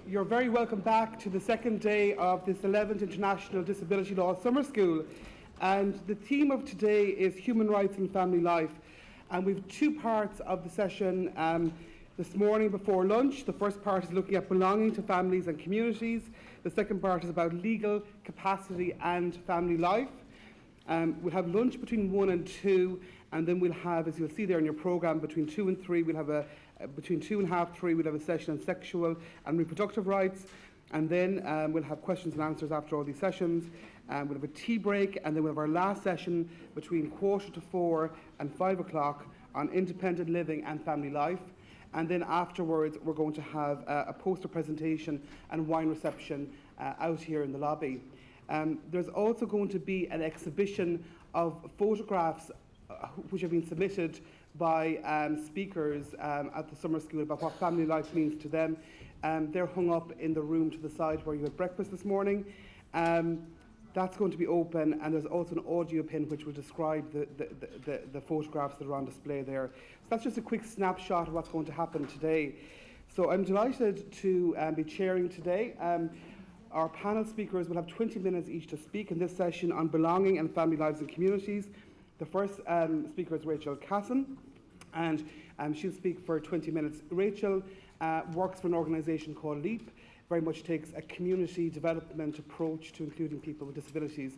You're very welcome back to the second day of this 11th International Disability Law Summer School. And the theme of today is human rights and family life. And we've two parts of the session this morning before lunch. The first part is looking at belonging to families and communities. The second part is about legal capacity and family life. We'll have lunch between 1 and 2, and then we'll have, as you'll see there in your programme, between 2 and 3, we'll have between 2 and half 3, we'll have a session on sexual and reproductive rights, and then we'll have questions and answers after all these sessions. We'll have a tea break, and then we'll have our last session between 3:45 and 5 o'clock on independent living and family life. And then afterwards, we're going to have a poster presentation and wine reception out here in the lobby. There's also going to be an exhibition of photographs which have been submitted by speakers at the summer school about what family life means to them. They're hung up in the room to the side where you had breakfast this morning. That's going to be open, and there's also an audio pin which will describe the photographs that are on display there. So that's just a quick snapshot of what's going to happen today. So I'm delighted to be chairing today. Our panel speakers will have 20 minutes each to speak in this session on belonging and family lives and communities. The first speaker is Rachel Cassen, and she'll speak for 20 minutes. Rachel works for an organisation called LEAP, very much takes a community development approach to including people with disabilities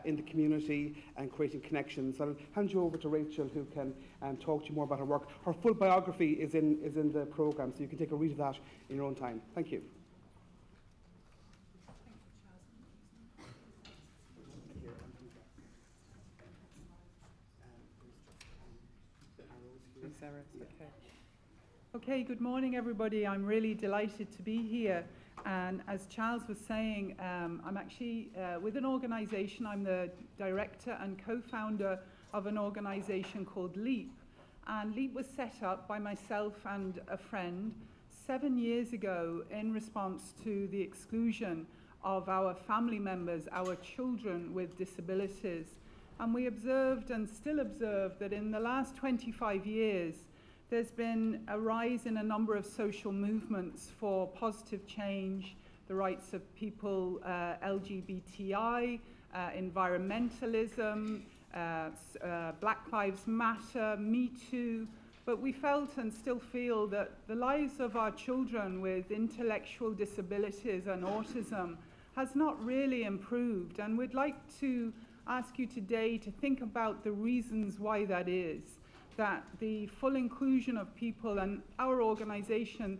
in the community and creating connections. So I'll hand you over to Rachel, who can talk to you more about her work. Her full biography is in the programme, so you can take a read of that in your own time. Thank you. Okay, good morning everybody. I'm really delighted to be here, and as Charles was saying, I'm actually with an organisation. I'm the director and co-founder of an organisation called LEAP, and LEAP was set up by myself and a friend 7 years ago in response to the exclusion of our family members, our children with disabilities. And we observed and still observe that in the last 25 years, there's been a rise in a number of social movements for positive change, the rights of people, LGBTI, environmentalism, Black Lives Matter, Me Too. But we felt and still feel that the lives of our children with intellectual disabilities and autism has not really improved. And we'd like to ask you today to think about the reasons why that is, that the full inclusion of people, and our organisation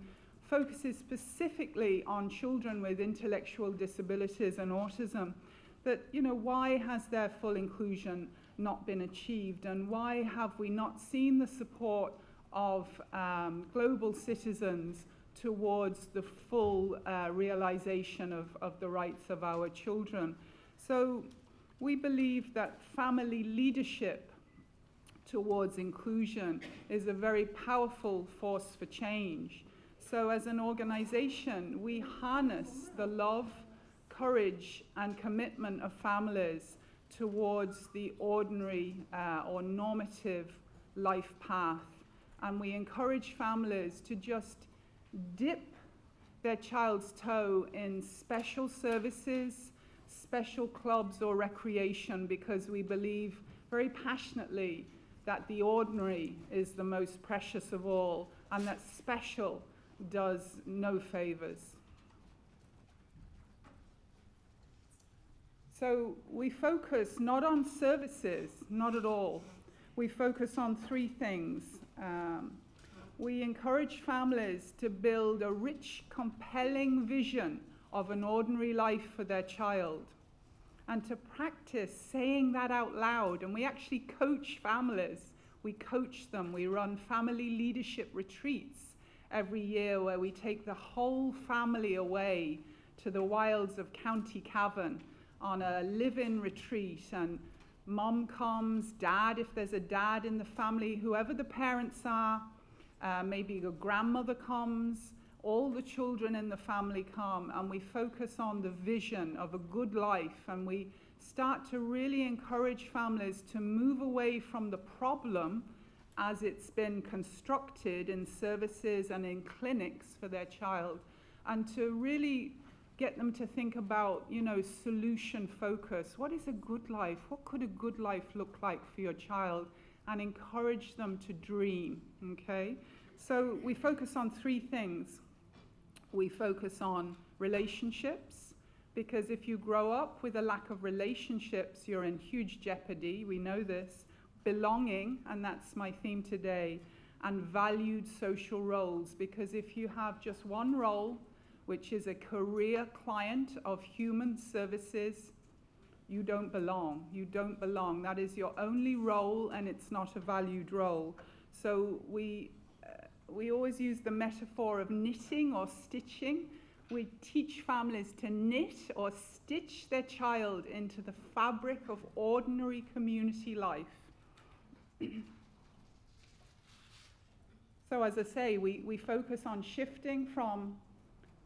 focuses specifically on children with intellectual disabilities and autism, that, you know, why has their full inclusion not been achieved, and why have we not seen the support of global citizens towards the full realisation of the rights of our children. So we believe that family leadership towards inclusion is a very powerful force for change. So as an organisation, we harness the love, courage and commitment of families towards the ordinary or normative life path. And we encourage families to just dip their child's toe in special services, special clubs or recreation, because we believe very passionately that the ordinary is the most precious of all, and that special does no favours. So we focus not on services, not at all. We focus on three things. We encourage families to build a rich, compelling vision of an ordinary life for their child, and to practice saying that out loud. And we actually coach families. We coach them. We run family leadership retreats every year where we take the whole family away to the wilds of County Cavan on a live-in retreat, and mum comes, dad, if there's a dad in the family, whoever the parents are, maybe a grandmother comes, all the children in the family come, and we focus on the vision of a good life, and we start to really encourage families to move away from the problem as it's been constructed in services and in clinics for their child, and to really get them to think about, you know, solution focus. What is a good life? What could a good life look like for your child? And encourage them to dream, okay? So we focus on three things. We focus on relationships, because if you grow up with a lack of relationships, you're in huge jeopardy. We know this. Belonging, and that's my theme today, and valued social roles, because if you have just one role, which is a career client of human services, you don't belong. You don't belong. That is your only role, and it's not a valued role. So we always use the metaphor of knitting or stitching. We teach families to knit or stitch their child into the fabric of ordinary community life. So as I say, we focus on shifting from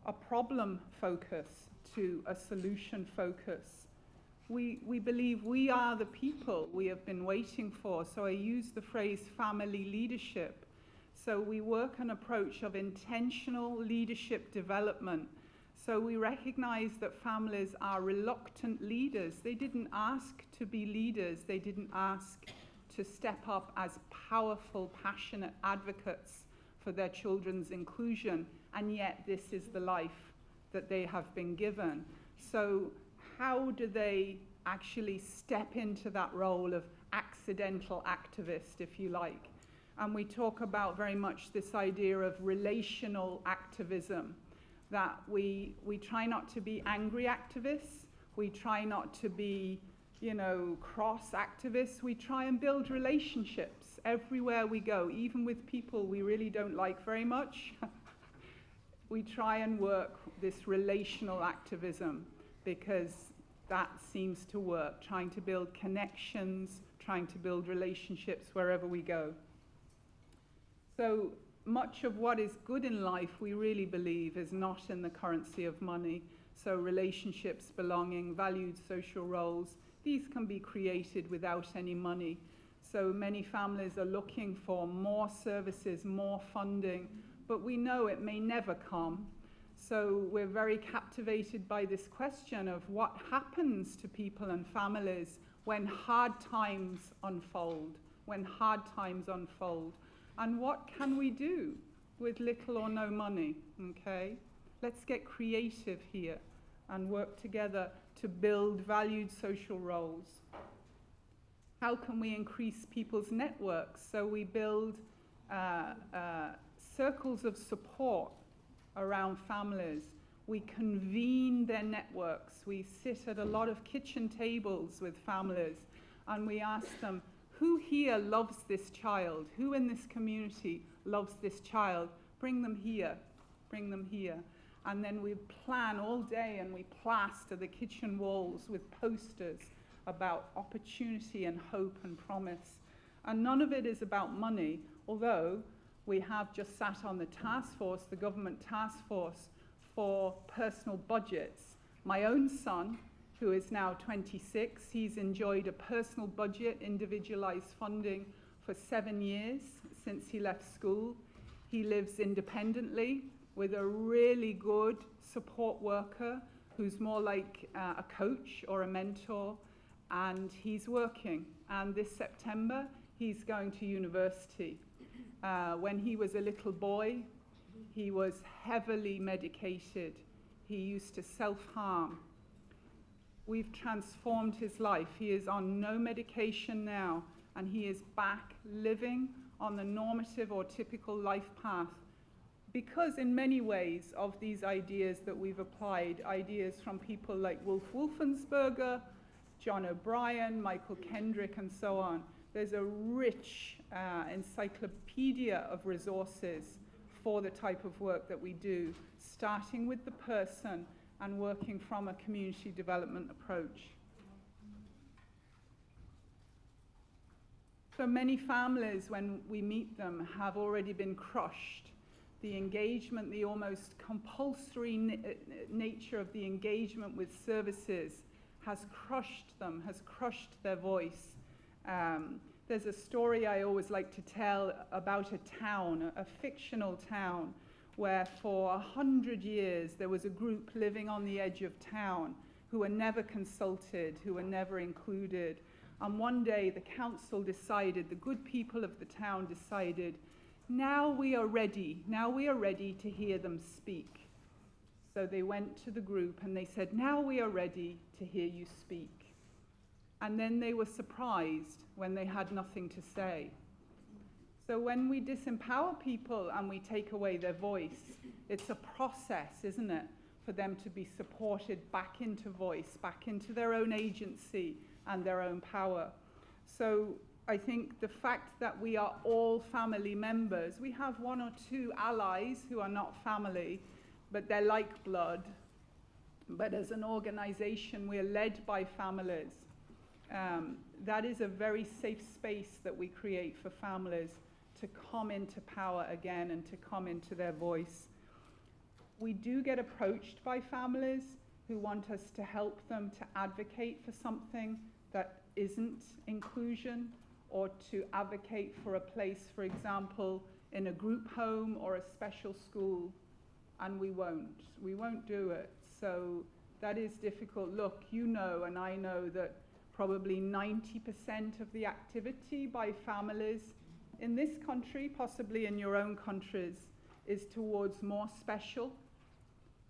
a problem focus to a solution focus. We believe we are the people we have been waiting for. So I use the phrase family leadership. So we work an approach of intentional leadership development. So we recognize that families are reluctant leaders. They didn't ask to be leaders. They didn't ask to step up as powerful, passionate advocates for their children's inclusion. And yet this is the life that they have been given. So how do they actually step into that role of accidental activist, if you like? And we talk about very much this idea of relational activism, that we try not to be angry activists, we try not to be, you know, cross activists, we try and build relationships everywhere we go, even with people we really don't like very much. We try and work this relational activism because that seems to work, trying to build connections, trying to build relationships wherever we go. So much of what is good in life, we really believe, is not in the currency of money. So relationships, belonging, valued social roles, these can be created without any money. So many families are looking for more services, more funding, but we know it may never come. So we're very captivated by this question of what happens to people and families when hard times unfold, and what can we do with little or no money, okay? Let's get creative here and work together to build valued social roles. How can we increase people's networks? So we build circles of support around families. We convene their networks. We sit at a lot of kitchen tables with families and we ask them, who here loves this child? Who in this community loves this child? Bring them here, bring them here. And then we plan all day and we plaster the kitchen walls with posters about opportunity and hope and promise. And none of it is about money, although we have just sat on the task force, the government task force, for personal budgets. My own son, who is now 26, he's enjoyed a personal budget, individualized funding for 7 years since he left school. He lives independently with a really good support worker who's more like a coach or a mentor, and he's working. And this September, he's going to university. When he was a little boy, he was heavily medicated. He used to self-harm. We've transformed his life. He is on no medication now, and he is back living on the normative or typical life path. Because in many ways of these ideas that we've applied, ideas from people like Wolf Wolfensberger, John O'Brien, Michael Kendrick, and so on, there's a rich encyclopedia of resources for the type of work that we do, starting with the person and working from a community development approach. So many families, when we meet them, have already been crushed. The engagement, the almost compulsory nature of the engagement with services has crushed them, has crushed their voice. There's a story I always like to tell about a town, a fictional town, where for 100 years there was a group living on the edge of town who were never consulted, who were never included. And one day the council decided, the good people of the town decided, now we are ready to hear them speak. So they went to the group and they said, now we are ready to hear you speak. And then they were surprised when they had nothing to say. So when we disempower people and we take away their voice, it's a process, isn't it, for them to be supported back into voice, back into their own agency and their own power. So I think the fact that we are all family members, we have one or two allies who are not family, but they're like blood. But as an organization, we're led by families. That is a very safe space that we create for families to come into power again and to come into their voice. We do get approached by families who want us to help them to advocate for something that isn't inclusion, or to advocate for a place, for example, in a group home or a special school, and we won't do it. So that is difficult. Look, you know, and I know that probably 90% of the activity by families in this country, possibly in your own countries, is towards more special,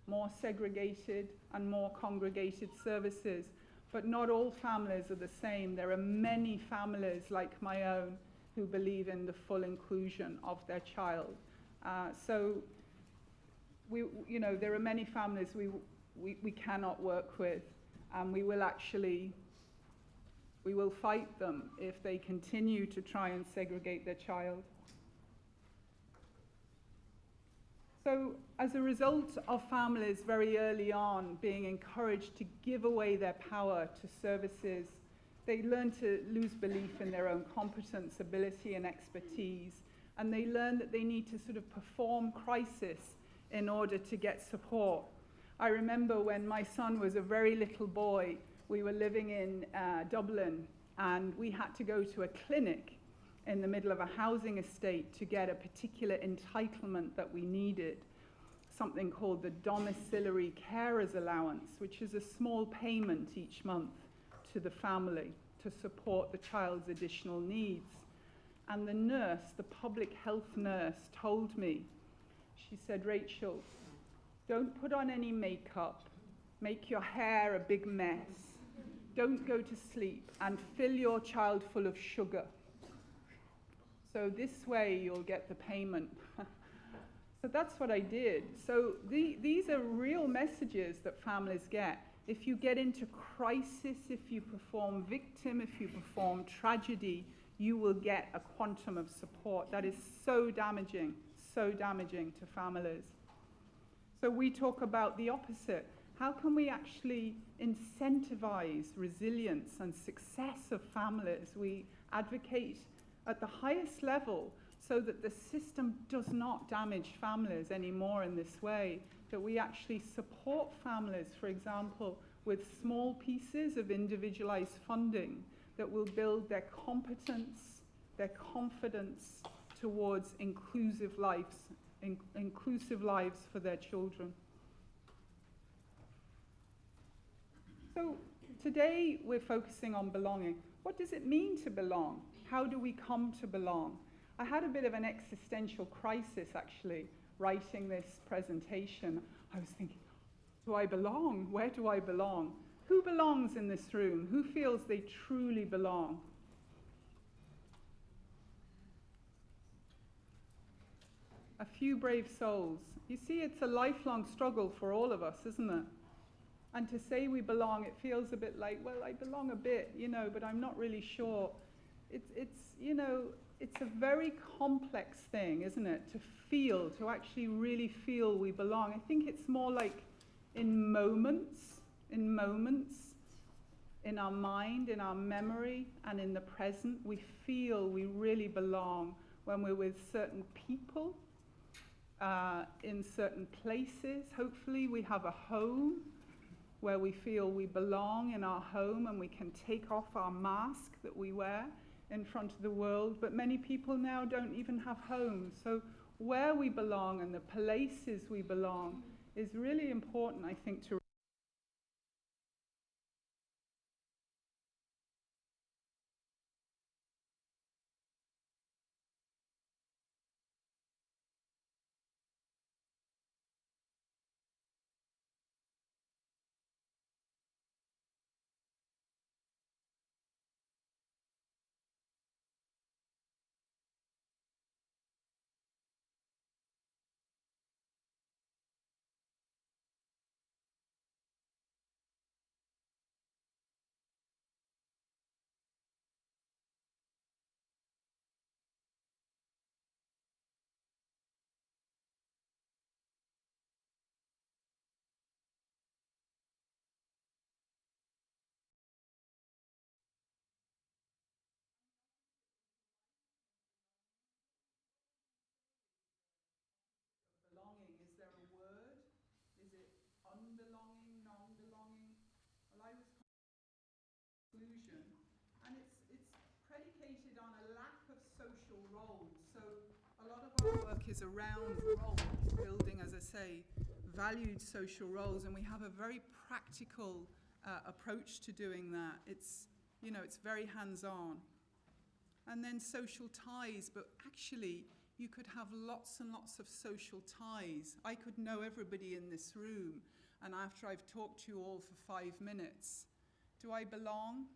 more segregated, and more congregated services. But not all families are the same. There are many families like my own who believe in the full inclusion of their child. So there are many families we cannot work with, and we will fight them if they continue to try and segregate their child. So as a result of families very early on being encouraged to give away their power to services, they learn to lose belief in their own competence, ability, and expertise, and they learn that they need to sort of perform crisis in order to get support. I remember when my son was a very little boy, we were living in Dublin, and we had to go to a clinic in the middle of a housing estate to get a particular entitlement that we needed, something called the domiciliary carers allowance, which is a small payment each month to the family to support the child's additional needs. And the nurse, the public health nurse, told me, she said, Rachel, don't put on any makeup, make your hair a big mess, don't go to sleep, and fill your child full of sugar. So this way you'll get the payment. So that's what I did. So these are real messages that families get. If you get into crisis, if you perform victim, if you perform tragedy, you will get a quantum of support. That is so damaging to families. So we talk about the opposite. How can we actually incentivize resilience and success of families? We advocate at the highest level so that the system does not damage families anymore in this way, that we actually support families, for example, with small pieces of individualized funding that will build their competence, their confidence towards inclusive lives for their children. So today we're focusing on belonging. What does it mean to belong? How do we come to belong? I had a bit of an existential crisis, actually, writing this presentation. I was thinking, do I belong? Where do I belong? Who belongs in this room? Who feels they truly belong? A few brave souls. You see, it's a lifelong struggle for all of us, isn't it? And to say we belong, it feels a bit like, well, I belong a bit, but I'm not really sure. It's a very complex thing, isn't it? To actually really feel we belong. I think it's more like in moments, in our mind, in our memory, and in the present, we feel we really belong when we're with certain people, in certain places. Hopefully we have a home where we feel we belong in our home and we can take off our mask that we wear in front of the world. But many people now don't even have homes. So where we belong and the places we belong is really important, I think, to belonging. Is there a word? Is it unbelonging, non-belonging? Well, I was conclusion, and it's predicated on a lack of social roles. So a lot of our work is around roles, building, as I say, valued social roles, and we have a very practical approach to doing that. It's, you know, it's very hands-on. And then social ties, but actually you could have lots and lots of social ties. I could know everybody in this room, and after I've talked to you all for 5 minutes, do I belong?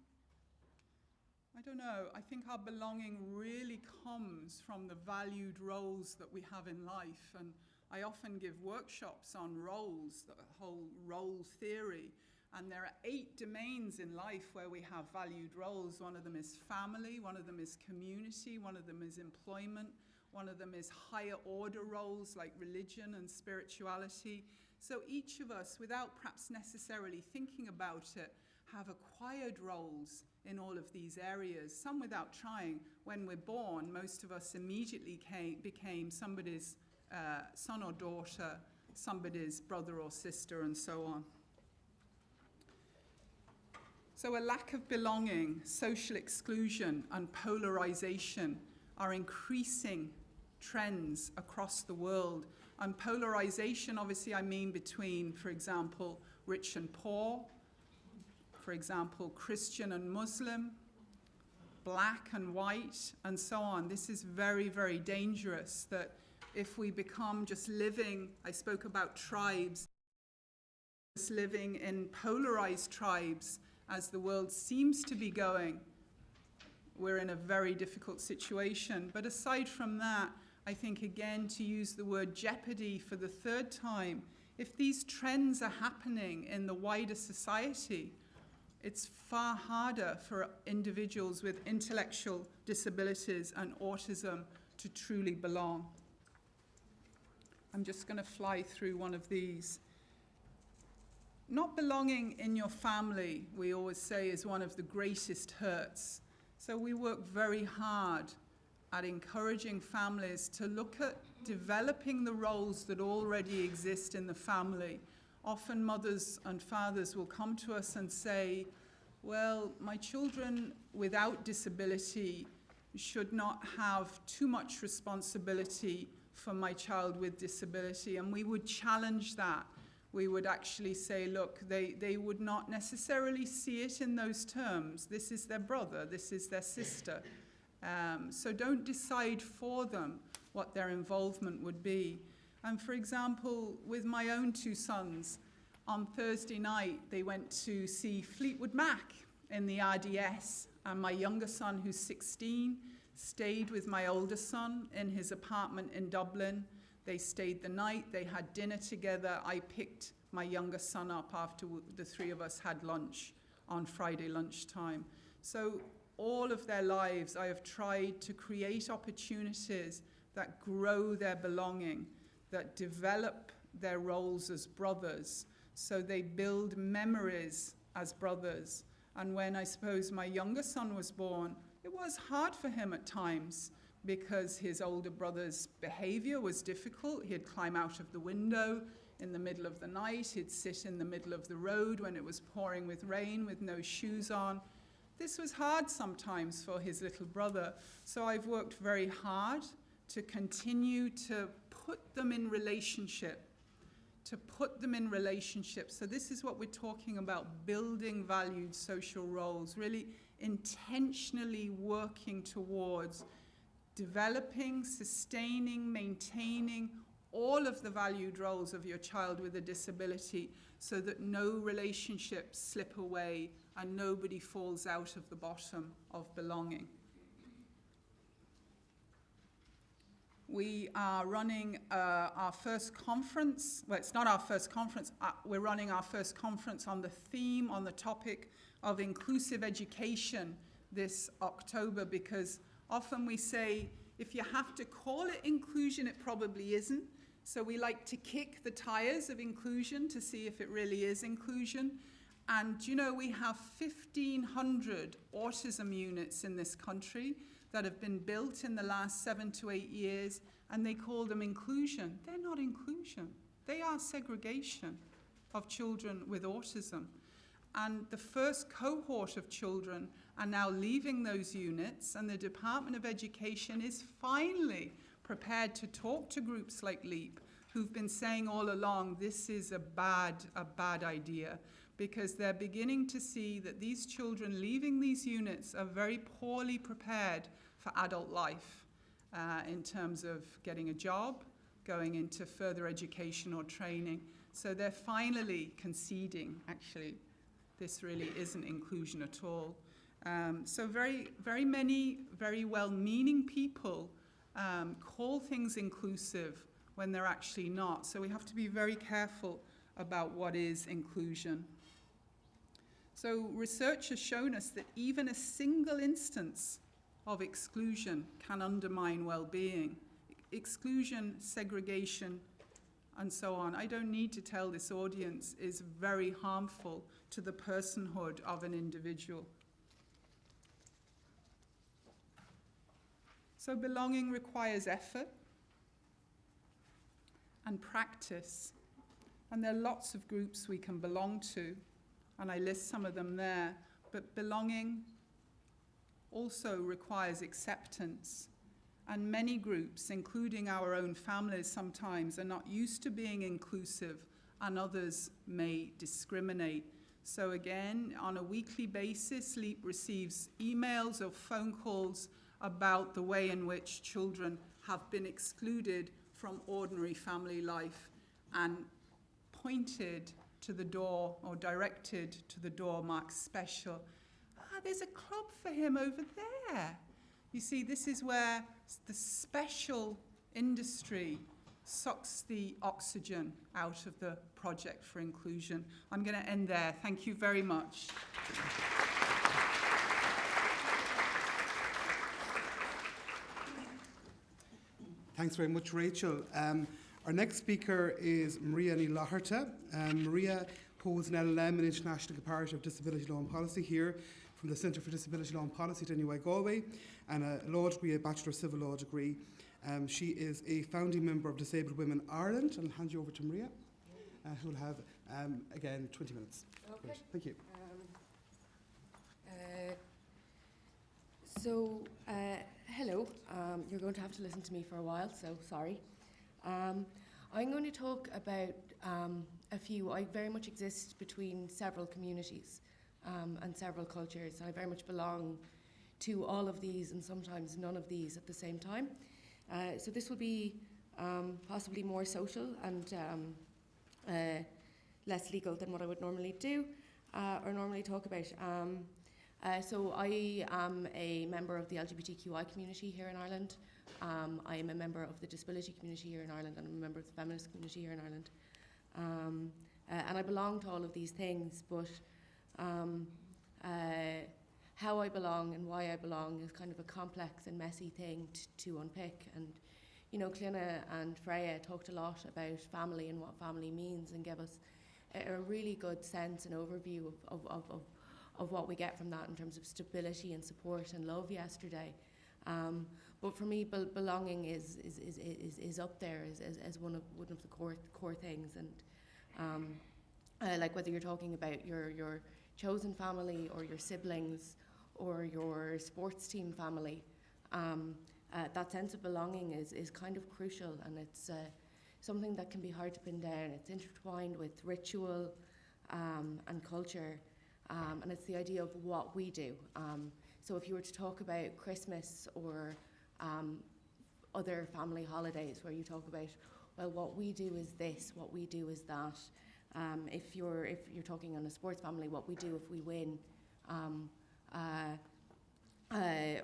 I don't know. I think our belonging really comes from the valued roles that we have in life. And I often give workshops on roles, the whole role theory. And there are 8 domains in life where we have valued roles. One of them is family, one of them is community, one of them is employment, one of them is higher order roles like religion and spirituality. So each of us, without perhaps necessarily thinking about it, have acquired roles in all of these areas, some without trying. When we're born, most of us immediately became somebody's son or daughter, somebody's brother or sister, and so on. So a lack of belonging, social exclusion, and polarization are increasing trends across the world. And polarization, obviously, I mean between, for example, rich and poor, for example, Christian and Muslim, black and white, and so on. This is very, very dangerous, that if we become just living, I spoke about tribes, just living in polarized tribes, as the world seems to be going, we're in a very difficult situation. But aside from that, I think, again, to use the word jeopardy for the 3rd time, if these trends are happening in the wider society, it's far harder for individuals with intellectual disabilities and autism to truly belong. I'm just going to fly through one of these. Not belonging in your family, we always say, is one of the greatest hurts. So we work very hard at encouraging families to look at developing the roles that already exist in the family. Often mothers and fathers will come to us and say, well, my children without disability should not have too much responsibility for my child with disability. And we would challenge that. We would actually say, look, they would not necessarily see it in those terms. This is their brother, this is their sister. So don't decide for them what their involvement would be. And for example, with my own 2 sons, on Thursday night, they went to see Fleetwood Mac in the RDS. And my younger son, who's 16, stayed with my older son in his apartment in Dublin. They stayed the night, they had dinner together. I picked my younger son up after the 3 of us had lunch on Friday lunchtime. So all of their lives, I have tried to create opportunities that grow their belonging, that develop their roles as brothers, so they build memories as brothers. And when I suppose my younger son was born, it was hard for him at times because his older brother's behavior was difficult. He'd climb out of the window in the middle of the night. He'd sit in the middle of the road when it was pouring with rain with no shoes on. This was hard sometimes for his little brother. So I've worked very hard to continue to put them in relationship, So this is what we're talking about, building valued social roles, really intentionally working towards developing, sustaining, maintaining all of the valued roles of your child with a disability so that no relationships slip away and nobody falls out of the bottom of belonging. We are running our first conference. Well, it's not our first conference. We're running our first conference on the theme, on the topic of inclusive education this October, because often we say, if you have to call it inclusion, it probably isn't. So we like to kick the tires of inclusion to see if it really is inclusion. And you know, we have 1,500 autism units in this country that have been built in the last 7 to 8 years, and they call them inclusion. They're not inclusion. They are segregation of children with autism. And the first cohort of children are now leaving those units, and the Department of Education is finally prepared to talk to groups like LEAP, who've been saying all along, this is a bad idea, because they're beginning to see that these children leaving these units are very poorly prepared for adult life in terms of getting a job, going into further education or training. So they're finally conceding, actually, this really isn't inclusion at all. So very many very well-meaning people call things inclusive when they're actually not. So we have to be very careful about what is inclusion. So research has shown us that even a single instance of exclusion can undermine well-being. Exclusion, segregation, and so on, I don't need to tell this audience, is very harmful to the personhood of an individual. So belonging requires effort and practice. And there are lots of groups we can belong to, and I list some of them there. But belonging also requires acceptance. And many groups, including our own families sometimes, are not used to being inclusive, and others may discriminate. So again, on a weekly basis, LEAP receives emails or phone calls about the way in which children have been excluded from ordinary family life and pointed to the door or directed to the door marked special. There's a club for him over there. You see, this is where the special industry sucks the oxygen out of the project for inclusion. I'm going to end there. Thank you very much. Thanks very much, Rachel. Our next speaker is Maria Fhlatharta. Maria holds an LLM in International Comparative Disability Law and Policy here from the Centre for Disability Law and Policy at NUIG Galway, and a law degree, a Bachelor of Civil Law degree. She is a founding member of Disabled Women Ireland. I'll hand you over to Maria, who will have, again, 20 minutes. Okay. Great. Thank you. Hello. You're going to have to listen to me for a while, so sorry. I'm going to talk about a few. I very much exist between several communities and several cultures. I very much belong to all of these and sometimes none of these at the same time. So this will be possibly more social and less legal than what I would normally do or normally talk about. So I am a member of the LGBTQI community here in Ireland. I am a member of the disability community here in Ireland, and I'm a member of the feminist community here in Ireland. And I belong to all of these things, but how I belong and why I belong is kind of a complex and messy thing to unpick. And, you know, Cliona and Freya talked a lot about family and what family means and gave us a really good sense and overview of what we get from that in terms of stability and support and love yesterday. But for me, belonging is up there as one of the core things. And like whether you're talking about your chosen family or your siblings or your sports team family, that sense of belonging is kind of crucial, and it's something that can be hard to pin down. It's intertwined with ritual and culture, and it's the idea of what we do. So if you were to talk about Christmas or other family holidays where you talk about, well, what we do is this, what we do is that. If you're talking on a sports family, what we do if we win,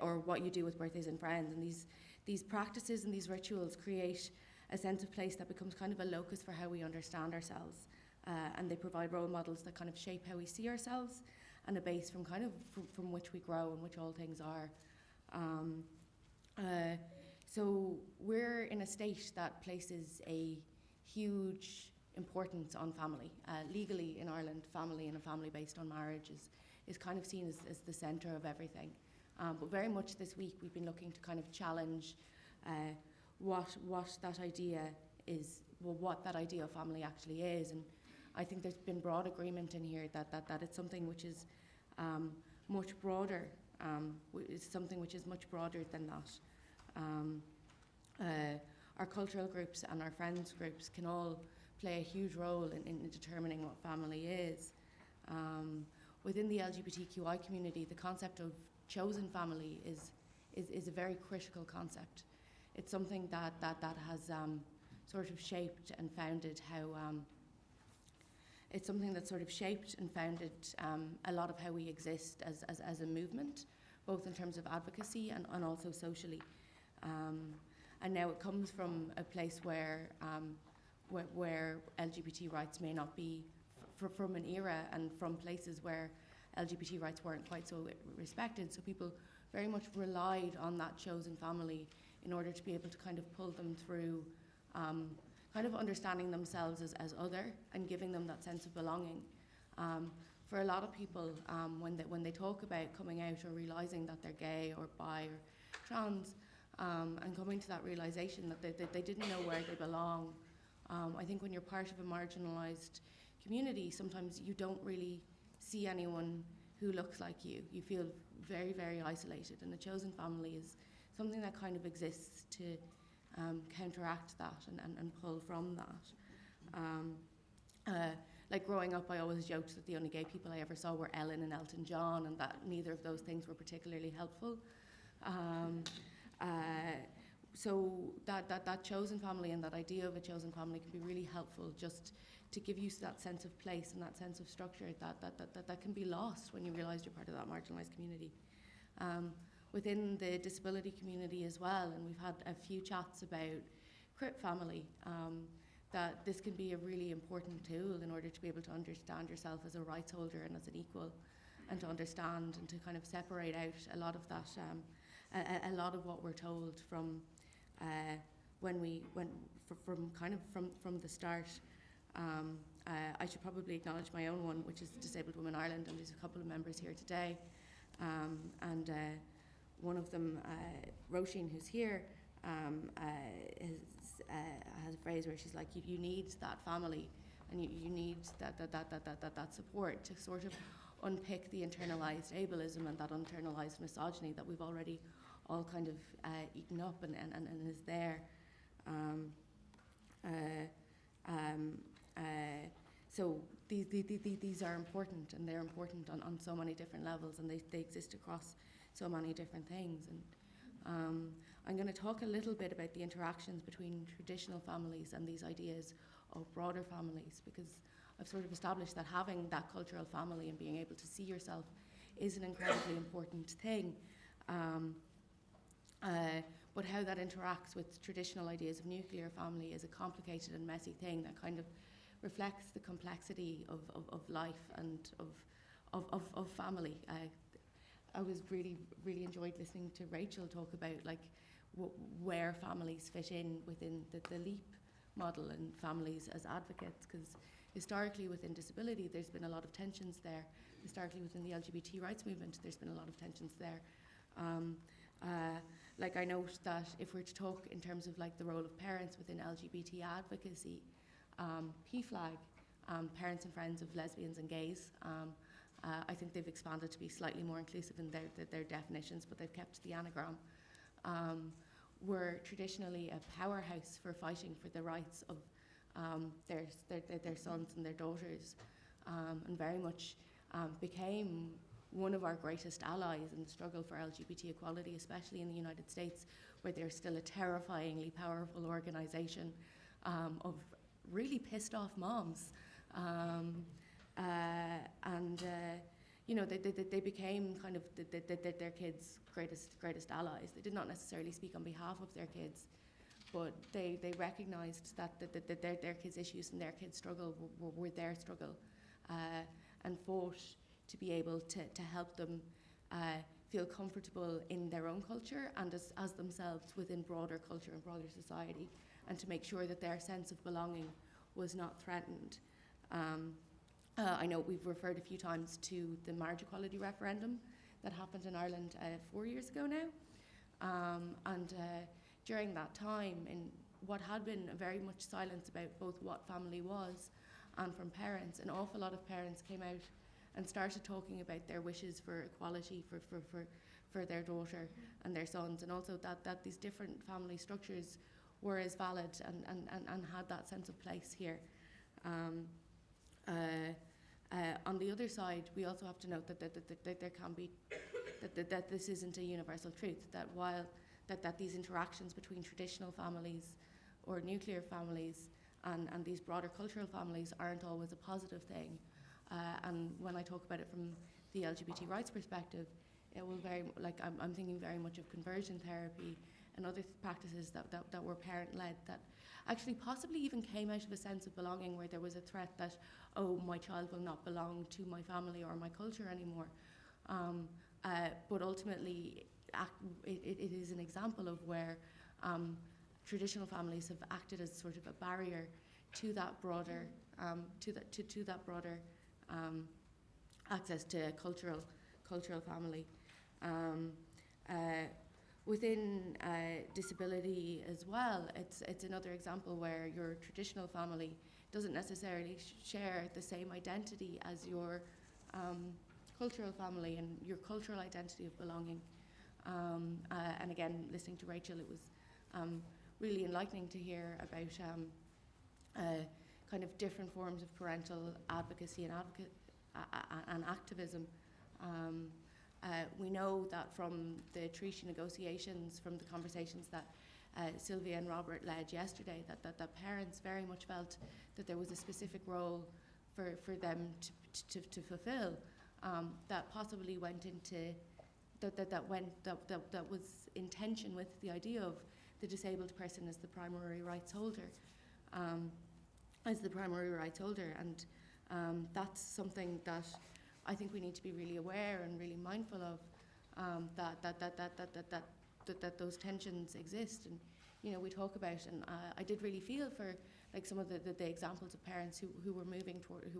or what you do with birthdays and friends, and these practices and these rituals create a sense of place that becomes kind of a locus for how we understand ourselves, and they provide role models that kind of shape how we see ourselves, and a base from kind of from which we grow and which all things are. So we're in a state that places a huge importance on family. Legally in Ireland, family and a family based on marriage is kind of seen as the centre of everything. But very much this week we've been looking to kind of challenge what that idea is, well, what that idea of family actually is. And I think there's been broad agreement in here that it's something which is much broader. It's something which is much broader than that. Our cultural groups and our friends groups can all play a huge role in determining what family is. Within the LGBTQI community, the concept of chosen family is a very critical concept. It's something that has sort of shaped and founded how it's something that sort of shaped and founded a lot of how we exist as a movement, both in terms of advocacy and also socially. And now it comes from a place where LGBT rights may not be from an era and from places where LGBT rights weren't quite so respected. So people very much relied on that chosen family in order to be able to kind of pull them through kind of understanding themselves as other and giving them that sense of belonging. For a lot of people, when they talk about coming out or realising that they're gay or bi or trans, and coming to that realisation that they didn't know where they belong, I think when you're part of a marginalised community, sometimes you don't really see anyone who looks like you. You feel very, very isolated, and the chosen family is something that kind of exists to counteract that and pull from that. Like growing up, I always joked that the only gay people I ever saw were Ellen and Elton John, and that neither of those things were particularly helpful. So that chosen family and that idea of a chosen family can be really helpful just to give you that sense of place and that sense of structure that can be lost when you realise you're part of that marginalised community. Within the disability community as well, and we've had a few chats about CRIP family, that this can be a really important tool in order to be able to understand yourself as a rights holder and as an equal, and to understand and to kind of separate out a lot of that, a lot of what we're told from from the start. I should probably acknowledge my own one, which is Disabled Women Ireland, and there's a couple of members here today, and one of them, Roisin, who's here, has a phrase where she's like, you need that family, and you need that support to sort of unpick the internalised ableism and that internalised misogyny that we've already all kind of eaten up and is there. So these are important, and they're important on so many different levels, and they exist across so many different things. And I'm going to talk a little bit about the interactions between traditional families and these ideas of broader families, because I've sort of established that having that cultural family and being able to see yourself is an incredibly important thing. But how that interacts with traditional ideas of nuclear family is a complicated and messy thing that kind of reflects the complexity of life and of family. I was really enjoyed listening to Rachel talk about like where families fit in within the LEAP model and families as advocates, because historically within disability there's been a lot of tensions there. Historically within the LGBT rights movement there's been a lot of tensions there. Like I note that if we're to talk in terms of like the role of parents within LGBT advocacy, PFLAG, Parents and Friends of Lesbians and Gays, I think they've expanded to be slightly more inclusive in their definitions, but they've kept the anagram. were traditionally a powerhouse for fighting for the rights of their sons and their daughters, and very much became one of our greatest allies in the struggle for LGBT equality, especially in the United States, where they're still a terrifyingly powerful organisation of really pissed off moms. They became kind of their kids' greatest allies. They did not necessarily speak on behalf of their kids, but they recognised that their kids' issues and their kids' struggle were their struggle, and fought to be able to help them feel comfortable in their own culture and as themselves within broader culture and broader society, and to make sure that their sense of belonging was not threatened. I know we've referred a few times to the marriage equality referendum that happened in Ireland 4 years ago now. During that time, in what had been very much silence about both what family was and from parents, an awful lot of parents came out and started talking about their wishes for equality for their daughter and their sons, and also that these different family structures were as valid and had that sense of place here. On the other side, we also have to note that there can be, that this isn't a universal truth, that while that these interactions between traditional families or nuclear families and these broader cultural families aren't always a positive thing. And when I talk about it from the LGBT rights perspective, it will I'm thinking very much of conversion therapy and other practices that were parent-led, that actually possibly even came out of a sense of belonging, where there was a threat that, oh, my child will not belong to my family or my culture anymore. But ultimately, it is an example of where traditional families have acted as sort of a barrier to that broader, access to cultural family. Within disability as well, it's another example where your traditional family doesn't necessarily share the same identity as your cultural family and your cultural identity of belonging. And again, listening to Rachel, it was really enlightening to hear about kind of different forms of parental advocacy and activism. We know that from the treaty negotiations, from the conversations that Sylvia and Robert led yesterday, that parents very much felt that there was a specific role for them to fulfill, that possibly went into that was in tension with the idea of the disabled person as the primary rights holder, and that's something that I think we need to be really aware and really mindful of, that those tensions exist. And we talk about, and I did really feel for like some of the examples of parents who were moving toward,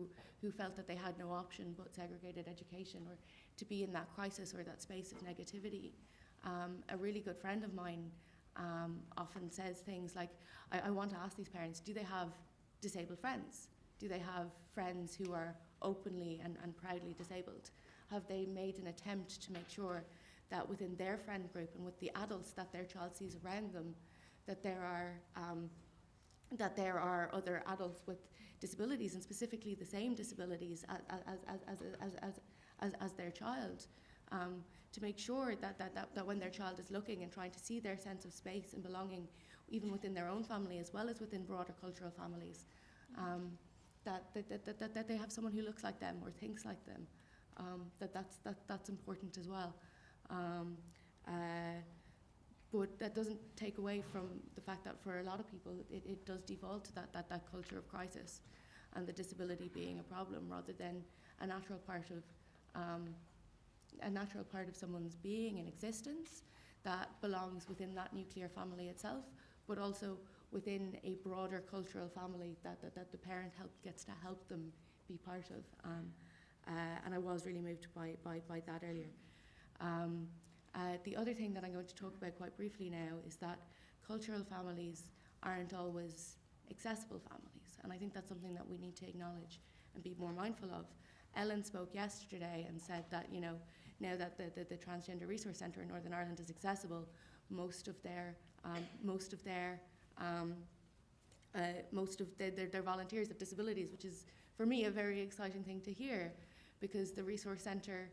who felt that they had no option but segregated education, or to be in that crisis or that space of negativity. A really good friend of mine often says things like, I want to ask these parents, do they have disabled friends? Do they have friends who are openly and proudly disabled? Have they made an attempt to make sure that within their friend group and with the adults that their child sees around them, that there are other adults with disabilities, and specifically the same disabilities as their child, to make sure that when their child is looking and trying to see their sense of space and belonging, even within their own family as well as within broader cultural families, that they have someone who looks like them or thinks like them. That's important as well. But that doesn't take away from the fact that for a lot of people it does default to that culture of crisis and the disability being a problem rather than a natural part of someone's being and existence that belongs within that nuclear family itself, but also within a broader cultural family that the parent gets to help them be part of. And I was really moved by that earlier. The other thing that I'm going to talk about quite briefly now is that cultural families aren't always accessible families, and I think that's something that we need to acknowledge and be more mindful of. Ellen spoke yesterday and said that now that the Transgender Resource Centre in Northern Ireland is accessible, most of their volunteers have disabilities, which is for me a very exciting thing to hear, because the resource centre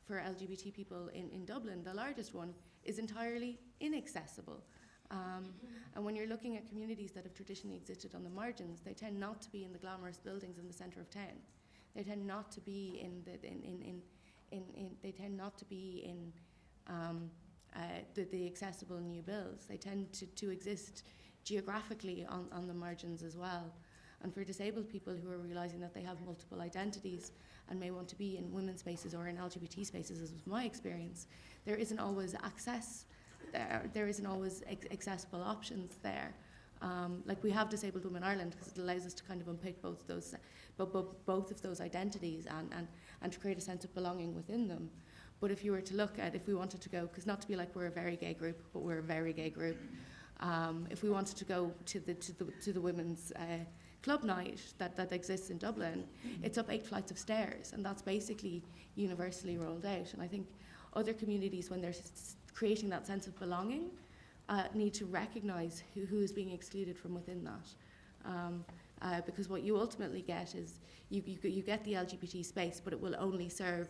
for LGBT people in Dublin, the largest one, is entirely inaccessible. And when you're looking at communities that have traditionally existed on the margins, they tend not to be in the glamorous buildings in the centre of town. They tend not to be the accessible new builds. They tend to exist geographically on the margins as well. And for disabled people who are realising that they have multiple identities and may want to be in women's spaces or in LGBT spaces, as was my experience, there isn't always access. There isn't always accessible options there. Like we have Disabled Women Ireland, because it allows us to kind of unpick both of those identities and to create a sense of belonging within them. But if you were to look at, if we wanted to go, because not to be like we're a very gay group, but we're a very gay group. If we wanted to go to the women's club night that exists in Dublin, it's up 8 flights of stairs, and that's basically universally rolled out. And I think other communities, when they're creating that sense of belonging, need to recognise who is being excluded from within that. Because what you ultimately get is you get the LGBT space, but it will only serve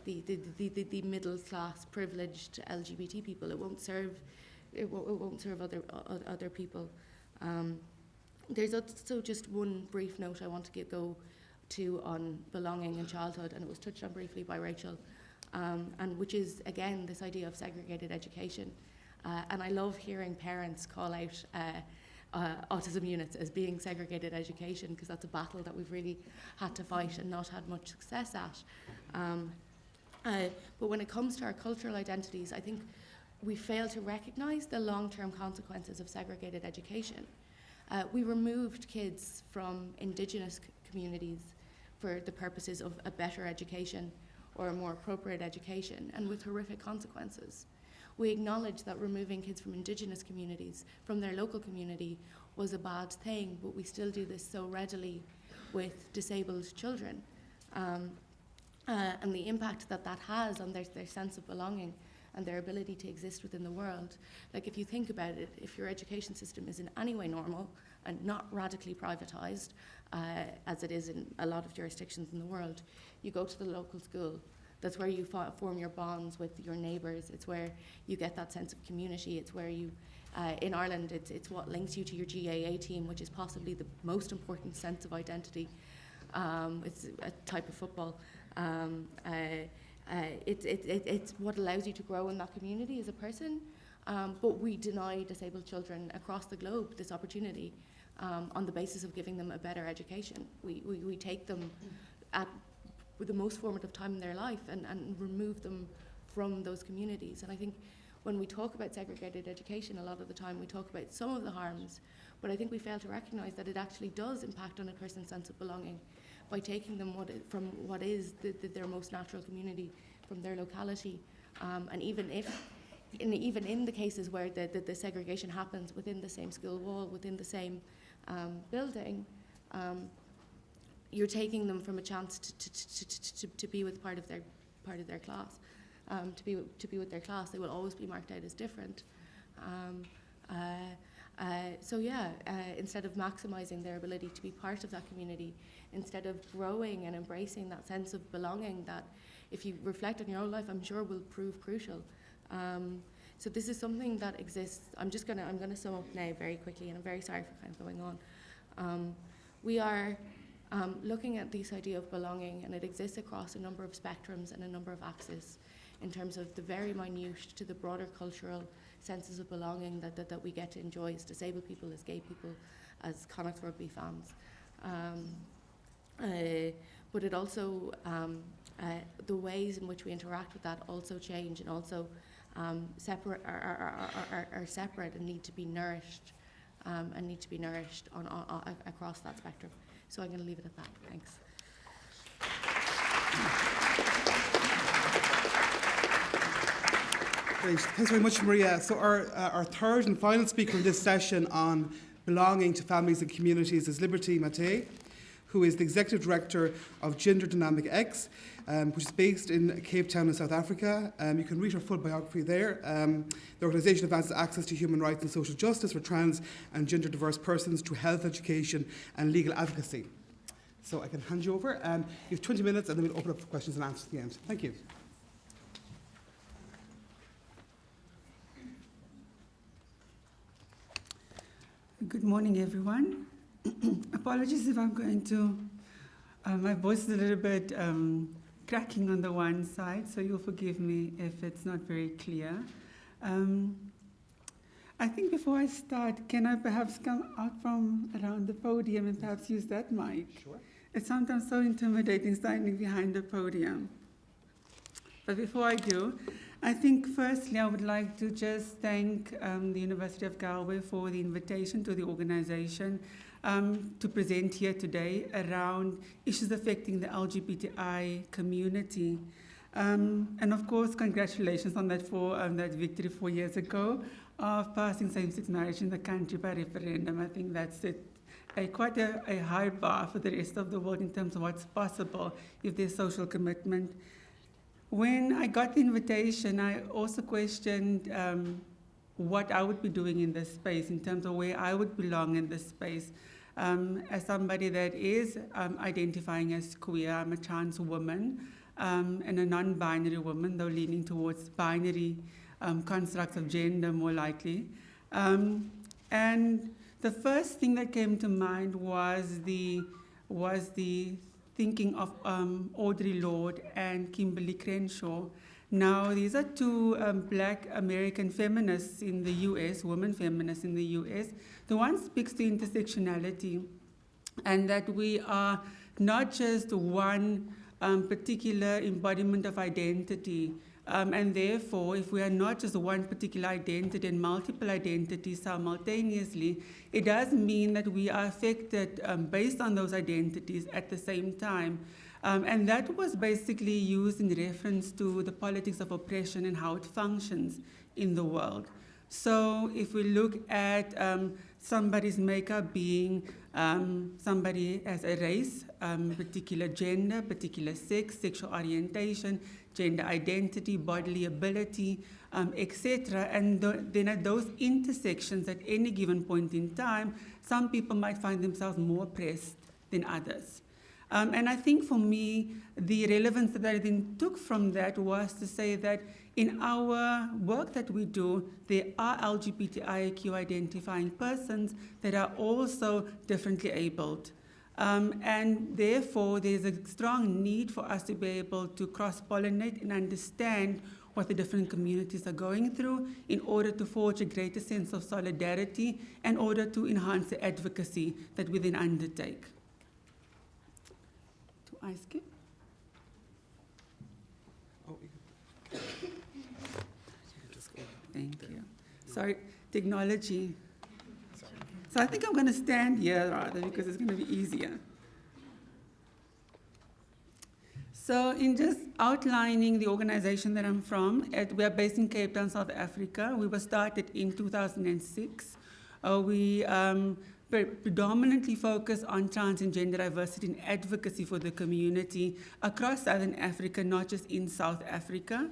the middle class privileged LGBT people. It won't serve other people. There's also just one brief note I want to go to on belonging in childhood, and it was touched on briefly by Rachel, and which is again this idea of segregated education. And I love hearing parents call out autism units as being segregated education, because that's a battle that we've really had to fight and not had much success at. But when it comes to our cultural identities, I think we fail to recognise the long-term consequences of segregated education. We removed kids from Indigenous communities for the purposes of a better education or a more appropriate education, and with horrific consequences. We acknowledge that removing kids from Indigenous communities, from their local community, was a bad thing, but we still do this so readily with disabled children. And the impact that has on their sense of belonging and their ability to exist within the world. Like, if you think about it, if your education system is in any way normal and not radically privatised, as it is in a lot of jurisdictions in the world, you go to the local school. That's where you form your bonds with your neighbours. It's where you get that sense of community. It's where you, in Ireland, it's what links you to your GAA team, which is possibly the most important sense of identity. It's a type of football. It's what allows you to grow in that community as a person, but we deny disabled children across the globe this opportunity on the basis of giving them a better education. We take them at the most formative time in their life and remove them from those communities. And I think when we talk about segregated education, a lot of the time we talk about some of the harms, but I think we fail to recognise that it actually does impact on a person's sense of belonging by taking them from what is their most natural community, from their locality. And even in the cases where the segregation happens within the same school wall, within the same building, you're taking them from a chance to be with part of their class, to be with their class. They will always be marked out as different. Instead of maximising their ability to be part of that community, instead of growing and embracing that sense of belonging that, if you reflect on your own life, I'm sure will prove crucial. So this is something that exists. I'm going to sum up now very quickly, and I'm very sorry for kind of going on. We are looking at this idea of belonging, and it exists across a number of spectrums and a number of axes, in terms of the very minute to the broader cultural senses of belonging that we get to enjoy as disabled people, as gay people, as Connacht Rugby fans. But it also, the ways in which we interact with that also change, and also are separate and need to be nourished, across that spectrum. So I'm going to leave it at that. Thanks. Great. Thanks very much, Maria. So our third and final speaker in this session on belonging to families and communities is Liberty Matthyse. who is the Executive Director of Gender Dynamic X, which is based in Cape Town in South Africa. You can read her full biography there. The organisation advances access to human rights and social justice for trans and gender diverse persons through health education and legal advocacy. So I can hand you over. You have 20 minutes and then we'll open up for questions and answers at the end. Thank you. Good morning, everyone. Apologies if I'm going to, my voice is a little bit cracking on the one side, so you'll forgive me if it's not very clear. I think before I start, can I perhaps come out from around the podium and perhaps use that mic? Sure. It's sometimes so intimidating standing behind the podium. But before I do, I think firstly I would like to just thank the University of Galway for the invitation to the organisation to present here today around issues affecting the LGBTI community. And of course, congratulations on that that victory 4 years ago of passing same-sex marriage in the country by referendum. I think that's quite a high bar for the rest of the world in terms of what's possible if there's social commitment. When I got the invitation, I also questioned what I would be doing in this space in terms of where I would belong in this space. As somebody that is identifying as queer, I'm a trans woman and a non-binary woman, though leaning towards binary constructs of gender more likely. And the first thing that came to mind was the thinking of Audre Lorde and Kimberly Crenshaw. Now, these are two black American feminists in the US, women feminists in the US. The one speaks to intersectionality and that we are not just one particular embodiment of identity, and therefore, if we are not just one particular identity and multiple identities simultaneously, it does mean that we are affected based on those identities at the same time. And that was basically used in reference to the politics of oppression and how it functions in the world. So if we look at somebody's makeup being somebody as a race, particular gender, particular sex, sexual orientation, gender identity, bodily ability, etc. And then at those intersections at any given point in time, some people might find themselves more oppressed than others. And I think for me, the relevance that I then took from that was to say that in our work that we do, there are LGBTIQ identifying persons that are also differently abled. And therefore, there's a strong need for us to be able to cross-pollinate and understand what the different communities are going through in order to forge a greater sense of solidarity, in order to enhance the advocacy that we then undertake. Do I skip? Oh, you can just go. Thank you. Sorry, technology. So I think I'm going to stand here rather because it's going to be easier. So in just outlining the organization that I'm from, we are based in Cape Town, South Africa. We were started in 2006. We predominantly focus on trans and gender diversity and advocacy for the community across Southern Africa, not just in South Africa.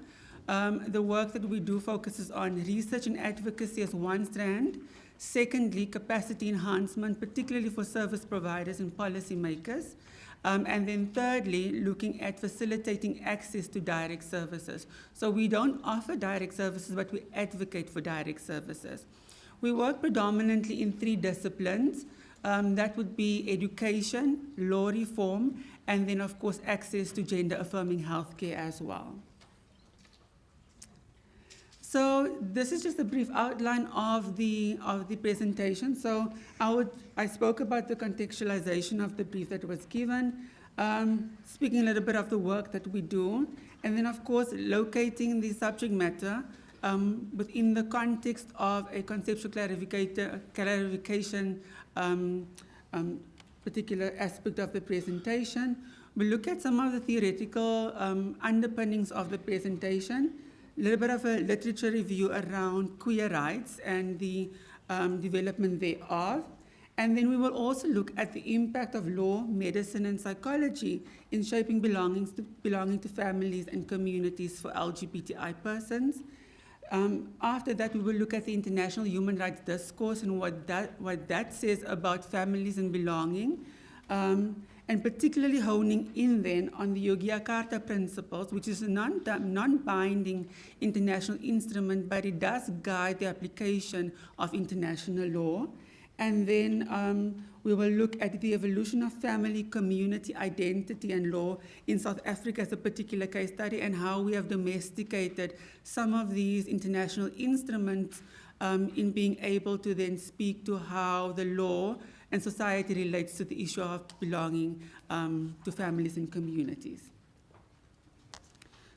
The work that we do focuses on research and advocacy as one strand. Secondly, capacity enhancement, particularly for service providers and policymakers. And then thirdly, looking at facilitating access to direct services. So we don't offer direct services, but we advocate for direct services. We work predominantly in 3 disciplines. That would be education, law reform, and then of course access to gender-affirming healthcare as well. So this is just a brief outline of the presentation. So I spoke about the contextualization of the brief that was given, speaking a little bit of the work that we do, and then of course locating the subject matter within the context of a conceptual clarification particular aspect of the presentation. We look at some of the theoretical underpinnings of the presentation, a little bit of a literature review around queer rights and the development thereof. And then we will also look at the impact of law, medicine, and psychology in shaping belonging to families and communities for LGBTI persons. After that, we will look at the international human rights discourse and what that says about families and belonging, and particularly honing in then on the Yogyakarta principles, which is a non-binding international instrument, but it does guide the application of international law. And then we will look at the evolution of family, community, identity, and law in South Africa as a particular case study, and how we have domesticated some of these international instruments in being able to then speak to how the law and society relates to the issue of belonging to families and communities.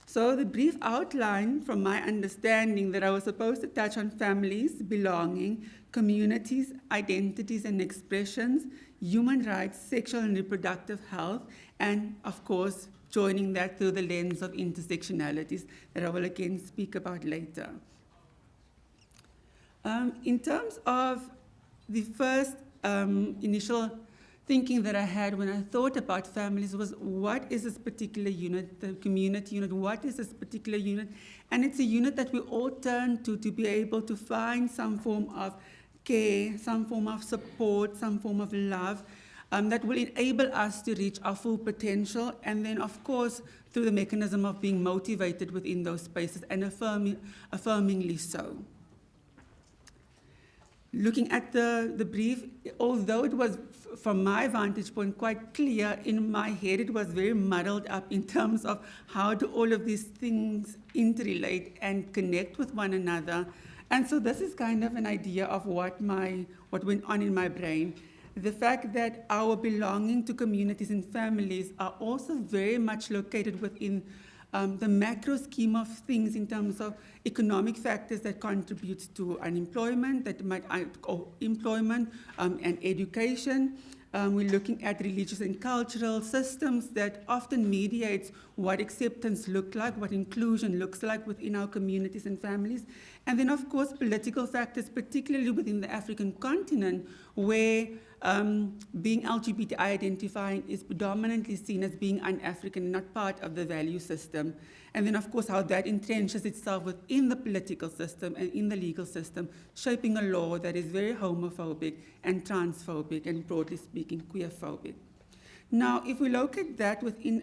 So the brief outline from my understanding that I was supposed to touch on families, belonging, communities, identities and expressions, human rights, sexual and reproductive health, and of course, joining that through the lens of intersectionalities that I will again speak about later. In terms of the first initial thinking that I had when I thought about families was, what is this particular unit, the community unit, what is this particular unit? And it's a unit that we all turn to be able to find some form of care, some form of support, some form of love that will enable us to reach our full potential, and then of course through the mechanism of being motivated within those spaces and affirmingly so. Looking at the brief, although it was, from my vantage point, quite clear, in my head it was very muddled up in terms of how do all of these things interrelate and connect with one another. And so this is kind of an idea of what went on in my brain. The fact that our belonging to communities and families are also very much located within the macro scheme of things in terms of economic factors that contribute to unemployment, employment and education. We're looking at religious and cultural systems that often mediates what acceptance looks like, what inclusion looks like within our communities and families. And then, of course, political factors, particularly within the African continent, where being LGBTI identifying is predominantly seen as being un-African, not part of the value system. And then, of course, how that entrenches itself within the political system and in the legal system, shaping a law that is very homophobic and transphobic and, broadly speaking, queerphobic. Now, if we look at that within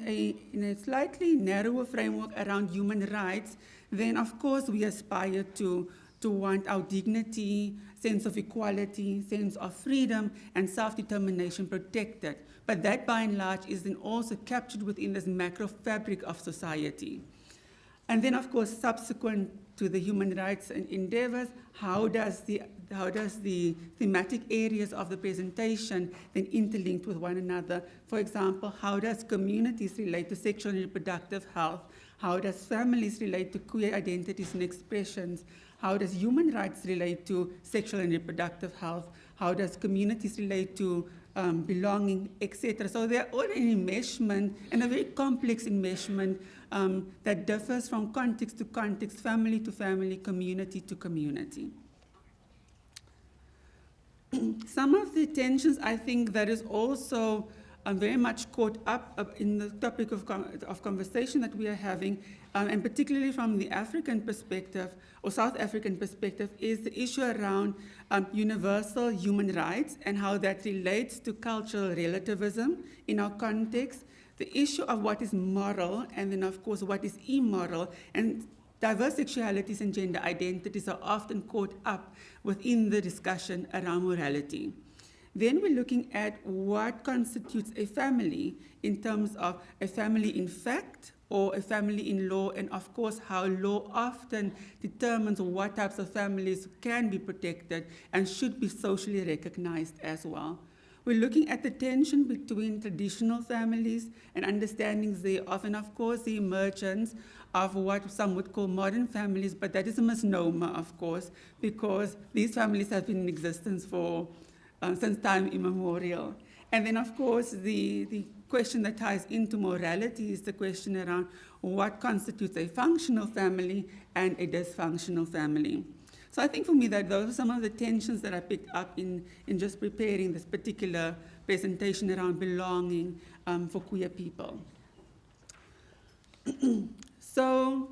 in a slightly narrower framework around human rights, then, of course, we aspire to want our dignity, sense of equality, sense of freedom, and self-determination protected. But that, by and large, is then also captured within this macro fabric of society. And then, of course, subsequent to the human rights and endeavors, how does the thematic areas of the presentation then interlink with one another? For example, how does communities relate to sexual and reproductive health? How does families relate to queer identities and expressions? How does human rights relate to sexual and reproductive health? How does communities relate to belonging, etc.? So they're all an enmeshment, and a very complex enmeshment that differs from context to context, family to family, community to community. Some of the tensions, I think, that is also very much caught up in the topic of conversation that we are having, and particularly from the African perspective, or South African perspective, is the issue around universal human rights and how that relates to cultural relativism in our context, the issue of what is moral, and then, of course, what is immoral, and diverse sexualities and gender identities are often caught up within the discussion around morality. Then we're looking at what constitutes a family in terms of a family in fact or a family in law, and of course how law often determines what types of families can be protected and should be socially recognized as well. We're looking at the tension between traditional families and understandings thereof, and of course the emergence of what some would call modern families, but that is a misnomer, of course, because these families have been in existence for since time immemorial. And then, of course, the question that ties into morality is the question around what constitutes a functional family and a dysfunctional family. So I think for me that those are some of the tensions that I picked up in just preparing this particular presentation around belonging for queer people. So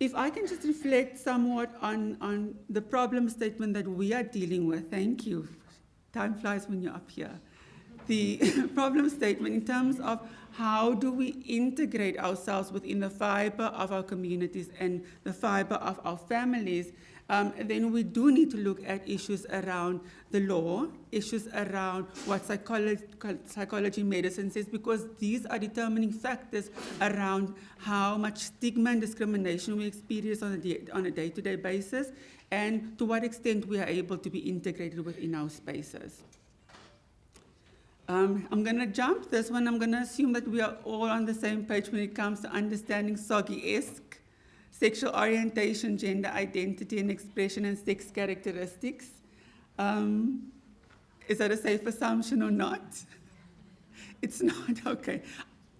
if I can just reflect somewhat on the problem statement that we are dealing with, thank you. Time flies when you're up here. The problem statement in terms of how do we integrate ourselves within the fiber of our communities and the fiber of our families, then we do need to look at issues around the law, issues around what psychology medicine says, because these are determining factors around how much stigma and discrimination we experience on a day-to-day basis, and to what extent we are able to be integrated within our spaces. I'm going to jump this one. I'm going to assume that we are all on the same page when it comes to understanding SOGI-esque, sexual orientation, gender identity and expression, and sex characteristics. Is that a safe assumption or not? It's not, okay.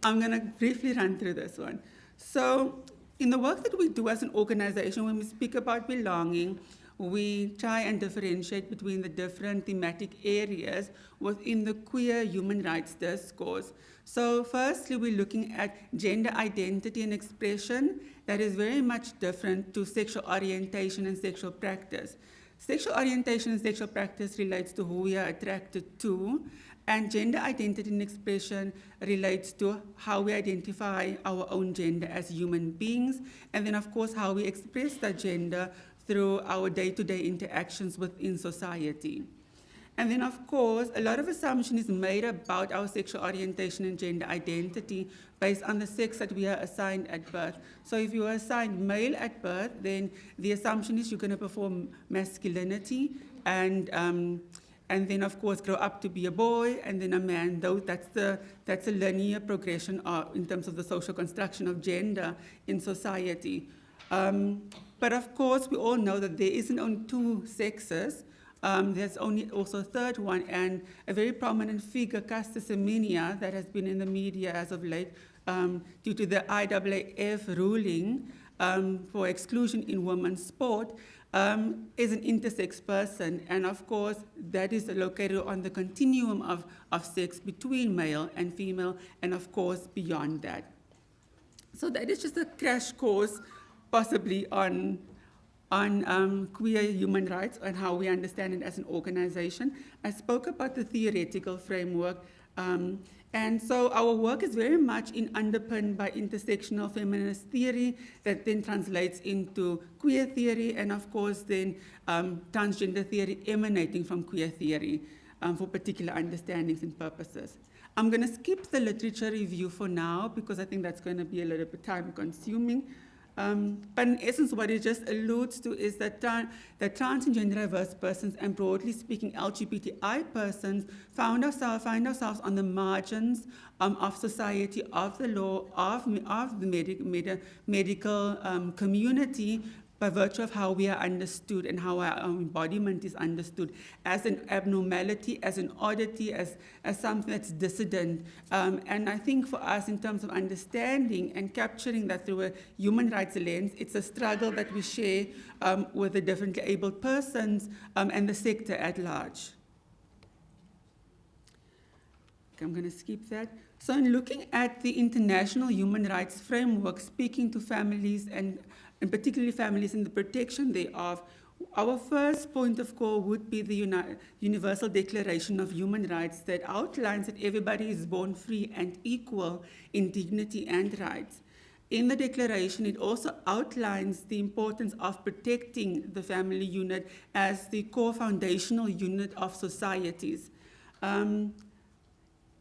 I'm going to briefly run through this one. So in the work that we do as an organization, when we speak about belonging, we try and differentiate between the different thematic areas within the queer human rights discourse. So firstly, we're looking at gender identity and expression that is very much different to sexual orientation and sexual practice. Sexual orientation and sexual practice relates to who we are attracted to, and gender identity and expression relates to how we identify our own gender as human beings, and then of course how we express that gender through our day-to-day interactions within society. And then, of course, a lot of assumption is made about our sexual orientation and gender identity based on the sex that we are assigned at birth. So if you are assigned male at birth, then the assumption is you're going to perform masculinity and then, of course, grow up to be a boy and then a man. Though that's a linear progression in terms of the social construction of gender in society. But of course, we all know that there isn't only two sexes. There's only also a third one, and a very prominent figure, Cassen, that has been in the media as of late due to the IAAF ruling for exclusion in women's sport, is an intersex person. And of course, that is located on the continuum of sex between male and female, and of course, beyond that. So that is just a crash course possibly on queer human rights and how we understand it as an organization. I spoke about the theoretical framework, and so our work is very much underpinned by intersectional feminist theory that then translates into queer theory, and of course then transgender theory emanating from queer theory for particular understandings and purposes. I'm going to skip the literature review for now because I think that's going to be a little bit time consuming. But in essence, what it just alludes to is that trans and gender diverse persons, and broadly speaking, LGBTI persons, find ourselves on the margins of society, of the law, of the medical community, by virtue of how we are understood and how our embodiment is understood as an abnormality, as an oddity, as something that's dissident. And I think for us, in terms of understanding and capturing that through a human rights lens, it's a struggle that we share with the differently abled persons and the sector at large. Okay, I'm going to skip that. So in looking at the international human rights framework, speaking to families and particularly families and the protection thereof, our first point of call would be the Universal Declaration of Human Rights that outlines that everybody is born free and equal in dignity and rights. In the declaration, it also outlines the importance of protecting the family unit as the core foundational unit of societies.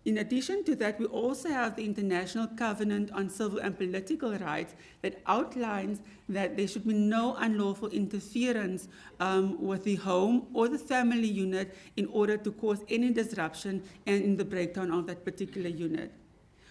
In addition to that, we also have the International Covenant on Civil and Political Rights that outlines that there should be no unlawful interference with the home or the family unit in order to cause any disruption and in the breakdown of that particular unit.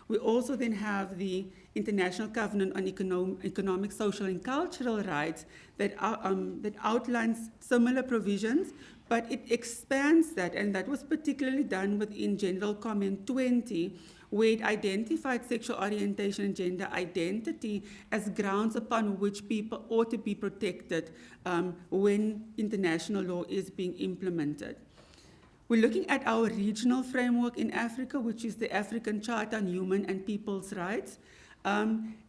We also then have the International Covenant on Economic, Social, and Cultural Rights that outlines similar provisions, but it expands that, and that was particularly done within General Comment 20, where it identified sexual orientation and gender identity as grounds upon which people ought to be protected when international law is being implemented. We're looking at our regional framework in Africa, which is the African Charter on Human and People's Rights.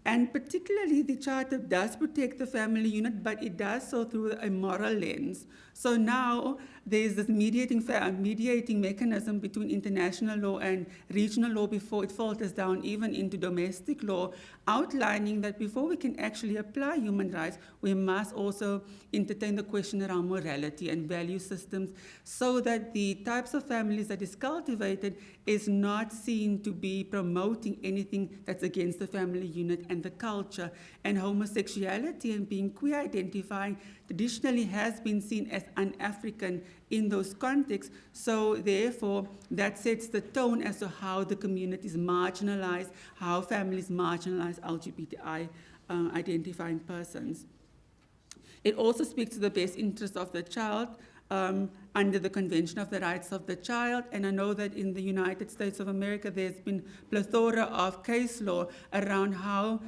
And particularly the Charter does protect the family unit, but it does so through a moral lens. So now there's this mediating mechanism between international law and regional law before it filters down even into domestic law, outlining that before we can actually apply human rights, we must also entertain the question around morality and value systems, so that the types of families that is cultivated is not seen to be promoting anything that's against the family unit and the culture. And homosexuality and being queer identifying traditionally has been seen as un-African in those contexts. So therefore, that sets the tone as to how the community is marginalized, how families marginalize LGBTI identifying persons. It also speaks to the best interest of the child under the Convention of the Rights of the Child. And I know that in the United States of America, there's been plethora of case law around how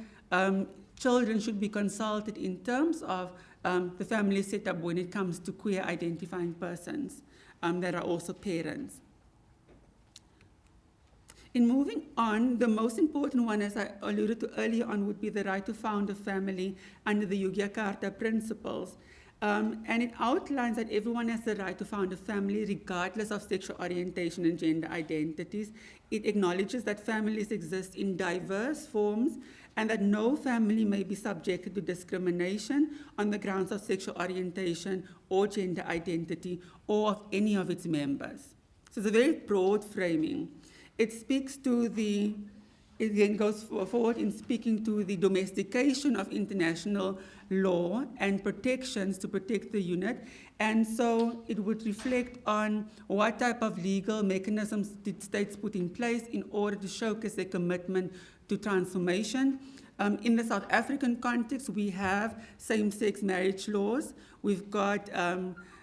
children should be consulted in terms of the family setup when it comes to queer identifying persons that are also parents. In moving on, the most important one, as I alluded to earlier on, would be the right to found a family under the Yogyakarta principles. And it outlines that everyone has the right to found a family regardless of sexual orientation and gender identities. It acknowledges that families exist in diverse forms and that no family may be subjected to discrimination on the grounds of sexual orientation or gender identity or of any of its members. So it's a very broad framing. It speaks to the, it then goes forward in speaking to the domestication of international law and protections to protect the unit. And so it would reflect on what type of legal mechanisms did states put in place in order to showcase their commitment to transformation. In the South African context, we have same-sex marriage laws. We've got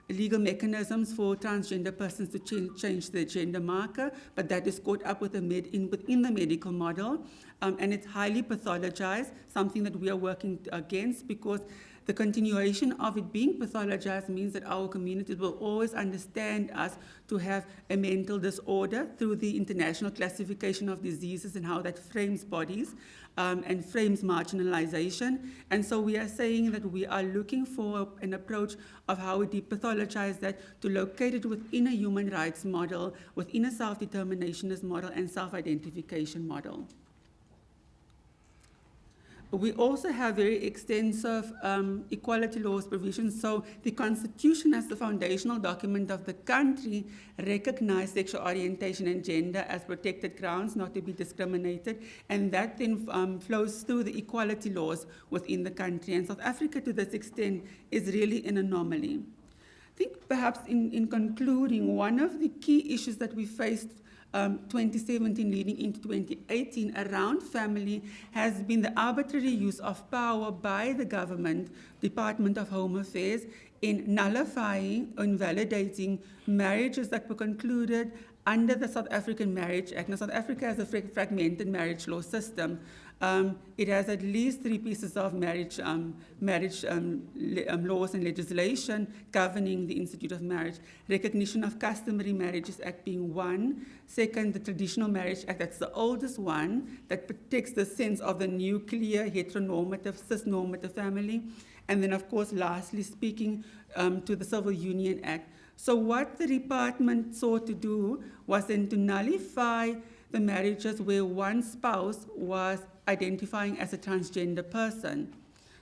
legal mechanisms for transgender persons to change their gender marker, but that is caught up with within the medical model, and it's highly pathologized, something that we are working against, because the continuation of it being pathologized means that our communities will always understand us to have a mental disorder through the International Classification of Diseases and how that frames bodies and frames marginalization. And so we are saying that we are looking for an approach of how we depathologize that to locate it within a human rights model, within a self-determinationist model and self-identification model. We also have very extensive equality laws provisions. So the Constitution, as the foundational document of the country, recognizes sexual orientation and gender as protected grounds not to be discriminated, and that then flows through the equality laws within the country. And South Africa, to this extent, is really an anomaly. I think perhaps in concluding, one of the key issues that we faced 2017 leading into 2018 around family has been the arbitrary use of power by the government, Department of Home Affairs, in nullifying or invalidating marriages that were concluded under the South African Marriage Act. Now, South Africa has a fragmented marriage law system. It has at least 3 pieces of marriage laws and legislation governing the Institute of Marriage. Recognition of Customary Marriages Act being one. Second, the Traditional Marriage Act, that's the oldest one, that protects the sense of the nuclear, heteronormative, cisnormative family. And then, of course, lastly, speaking to the Civil Union Act. So what the department sought to do was then to nullify the marriages where one spouse was identifying as a transgender person.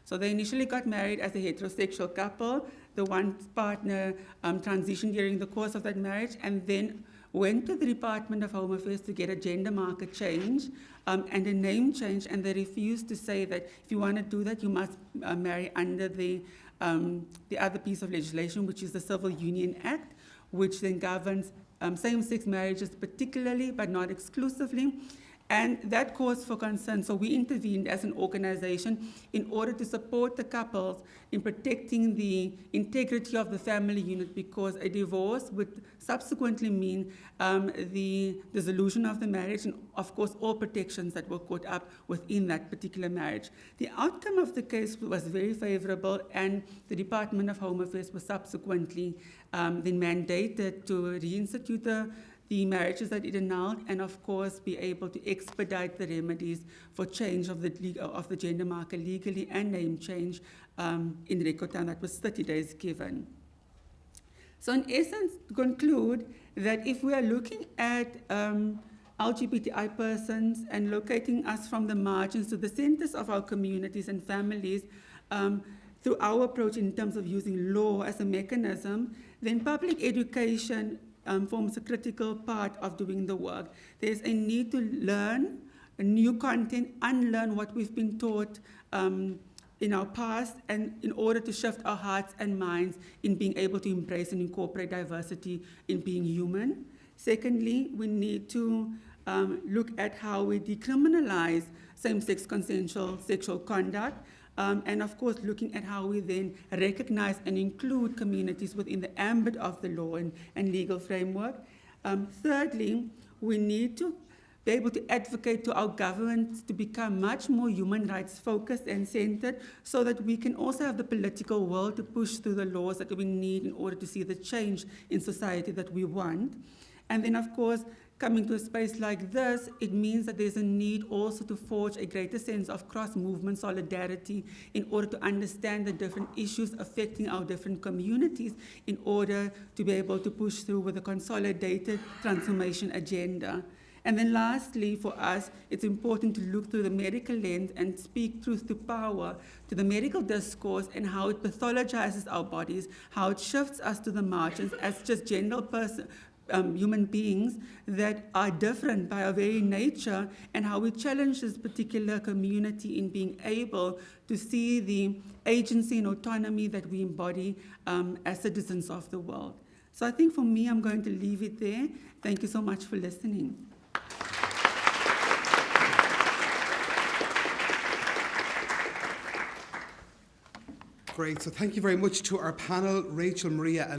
So they initially got married as a heterosexual couple. The one partner transitioned during the course of that marriage and then went to the Department of Home Affairs to get a gender marker change and a name change, and they refused to say that if you want to do that, you must marry under the other piece of legislation, which is the Civil Union Act, which then governs same-sex marriages particularly, but not exclusively. And that caused for concern. So we intervened as an organization in order to support the couples in protecting the integrity of the family unit, because a divorce would subsequently mean the dissolution of the marriage and, of course, all protections that were caught up within that particular marriage. The outcome of the case was very favorable, and the Department of Home Affairs was subsequently then mandated to reinstitute the marriages that it annulled, and of course be able to expedite the remedies for change of the gender marker legally and name change in record time. That was 30 days given. So in essence, to conclude that if we are looking at LGBTI persons and locating us from the margins to the centers of our communities and families, through our approach in terms of using law as a mechanism, then public education forms a critical part of doing the work. There's a need to learn new content, unlearn what we've been taught in our past, and in order to shift our hearts and minds in being able to embrace and incorporate diversity in being human. Secondly, we need to look at how we decriminalize same-sex consensual sexual conduct, and of course looking at how we then recognize and include communities within the ambit of the law and legal framework. Thirdly, we need to be able to advocate to our governments to become much more human rights focused and centered, so that we can also have the political will to push through the laws that we need in order to see the change in society that we want. And then, of course, coming to a space like this, it means that there's a need also to forge a greater sense of cross-movement solidarity in order to understand the different issues affecting our different communities in order to be able to push through with a consolidated transformation agenda. And then lastly, for us, it's important to look through the medical lens and speak truth to power to the medical discourse and how it pathologizes our bodies, how it shifts us to the margins as just general human beings that are different by our very nature, and how we challenge this particular community in being able to see the agency and autonomy that we embody as citizens of the world. So I think for me, I'm going to leave it there. Thank you so much for listening. Great. So thank you very much to our panel, Rachel, Maria, and